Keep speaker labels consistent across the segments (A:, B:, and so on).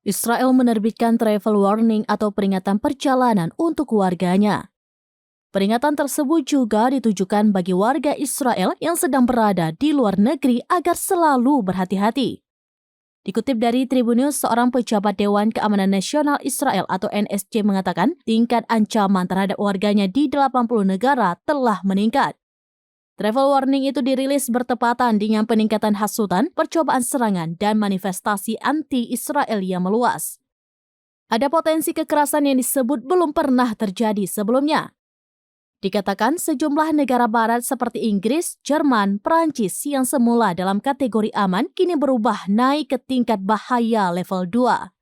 A: Israel menerbitkan travel warning atau peringatan perjalanan untuk warganya. Peringatan tersebut juga ditujukan bagi warga Israel yang sedang berada di luar negeri agar selalu berhati-hati. Dikutip dari Tribun News, seorang pejabat Dewan Keamanan Nasional Israel atau NSC mengatakan tingkat ancaman terhadap warganya di 80 negara telah meningkat. Travel warning itu dirilis bertepatan dengan peningkatan hasutan, percobaan serangan, dan manifestasi anti-Israel yang meluas. Ada potensi kekerasan yang disebut belum pernah terjadi sebelumnya. Dikatakan sejumlah negara barat seperti Inggris, Jerman, Perancis yang semula dalam kategori aman kini berubah naik ke tingkat bahaya level 2.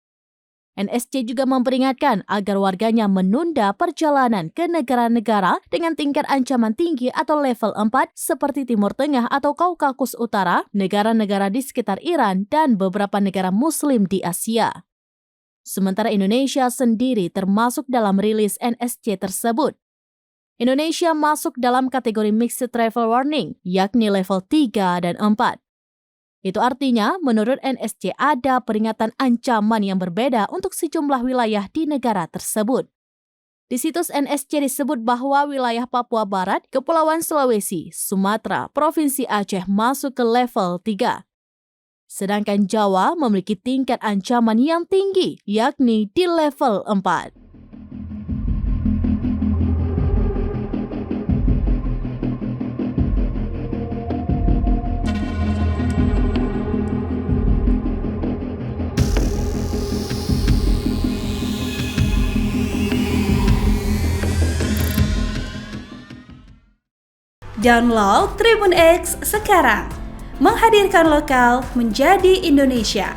A: NSC juga memperingatkan agar warganya menunda perjalanan ke negara-negara dengan tingkat ancaman tinggi atau level 4 seperti Timur Tengah atau Kaukasus Utara, negara-negara di sekitar Iran, dan beberapa negara Muslim di Asia. Sementara Indonesia sendiri termasuk dalam rilis NSC tersebut. Indonesia masuk dalam kategori Mixed Travel Warning, yakni level 3 dan 4. Itu artinya, menurut NSC ada peringatan ancaman yang berbeda untuk sejumlah wilayah di negara tersebut. Di situs NSC disebut bahwa wilayah Papua Barat, Kepulauan Sulawesi, Sumatera, Provinsi Aceh masuk ke level 3. Sedangkan Jawa memiliki tingkat ancaman yang tinggi, yakni di level 4.
B: Download Tribun X sekarang, menghadirkan lokal menjadi Indonesia.